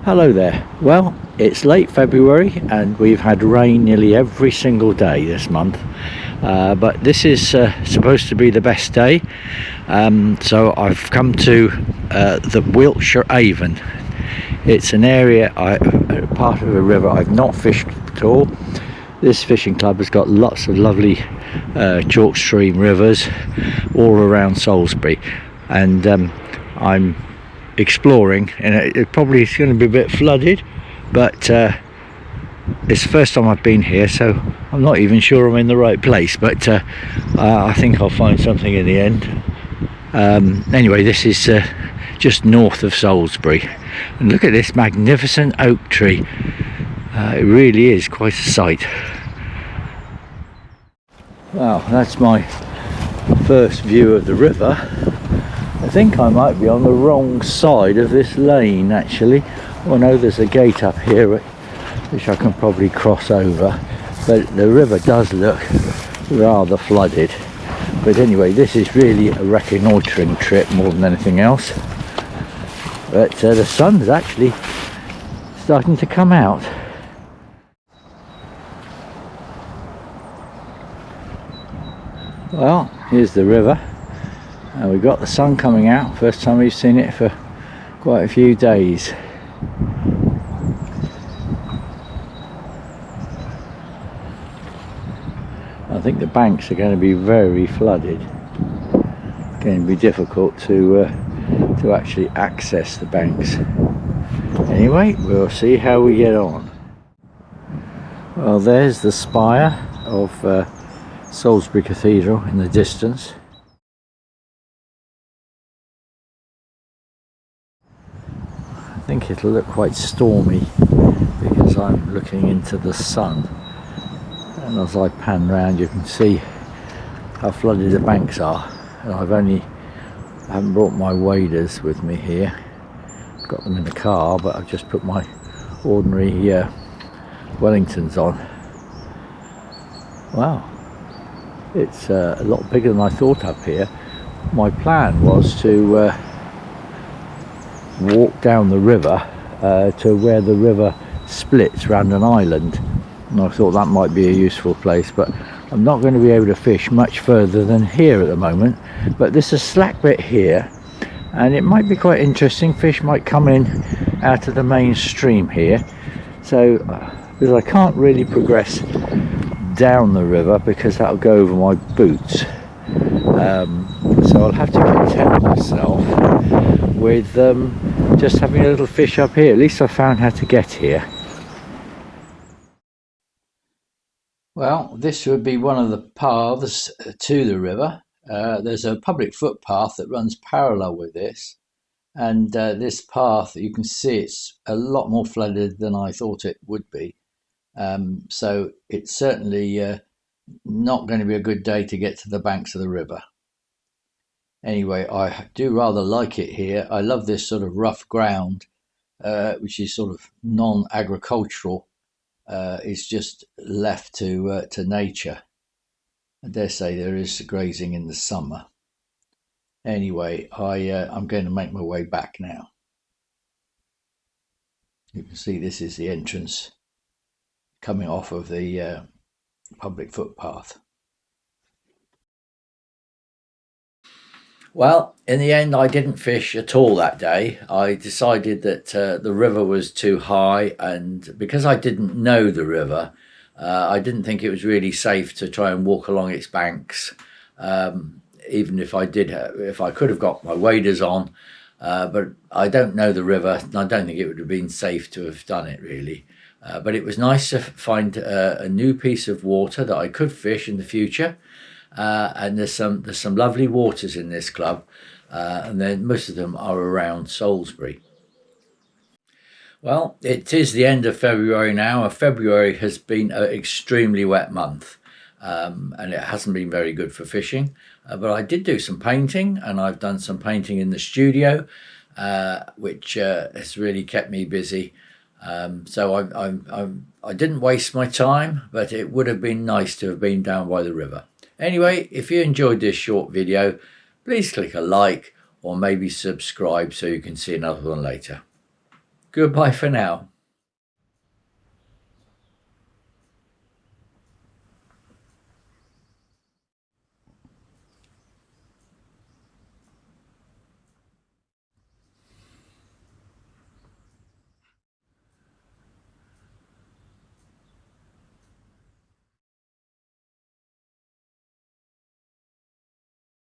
Hello there. Well, it's late February and we've had rain nearly every single day this month, but this is supposed to be the best day, so I've come to the Wiltshire Avon. It's an area, part of a river I've not fished at all. This fishing club has got lots of lovely chalk stream rivers all around Salisbury, and I'm exploring, and it probably is going to be a bit flooded, but it's the first time I've been here, so I'm not even sure I'm in the right place, but I think I'll find something in the end. Anyway, this is just north of Salisbury, and look at this magnificent oak tree. It really is quite a sight. Well, that's my first view of the river. I think I might be on the wrong side of this lane actually. Oh no, there's a gate up here which I can probably cross over, but the river does look rather flooded. But anyway, this is really a reconnoitering trip more than anything else. But the sun's actually starting to come out. Well, here's the river. And we've got the sun coming out, first time we've seen it for quite a few days. I think the banks are going to be very flooded. It's going to be difficult to actually access the banks. Anyway, we'll see how we get on. Well, there's the spire of Salisbury Cathedral in the distance. I think it'll look quite stormy because I'm looking into the sun, and as I pan round you can see how flooded the banks are. And I haven't brought my waders with me here. I've got them in the car, but I've just put my ordinary Wellingtons on. Wow, it's a lot bigger than I thought up here. My plan was to walk down the river to where the river splits round an island, and I thought that might be a useful place, but I'm not going to be able to fish much further than here at the moment. But there's a slack bit here and it might be quite interesting. Fish might come in out of the main stream here, so because I can't really progress down the river because that'll go over my boots, so I'll have to content myself with just having a little fish up here. At least I found how to get here. Well, this would be one of the paths to the river. There's a public footpath that runs parallel with this, and this path, you can see it's a lot more flooded than I thought it would be. So it's certainly not going to be a good day to get to the banks of the river. Anyway, I do rather like it here. I love this sort of rough ground, which is sort of non-agricultural. It's just left to nature. I dare say there is grazing in the summer. Anyway, I'm going to make my way back now. You can see this is the entrance coming off of the public footpath. Well, in the end, I didn't fish at all that day. I decided that the river was too high, and because I didn't know the river, I didn't think it was really safe to try and walk along its banks. Even if I could have got my waders on, but I don't know the river, and I don't think it would have been safe to have done it really. But it was nice to find a new piece of water that I could fish in the future. And there's some lovely waters in this club, and then most of them are around Salisbury. Well, it is the end of February now. February has been an extremely wet month, and it hasn't been very good for fishing. But I did do some painting, and I've done some painting in the studio, which has really kept me busy. So I didn't waste my time, but it would have been nice to have been down by the river. Anyway, if you enjoyed this short video, please click a like or maybe subscribe so you can see another one later. Goodbye for now.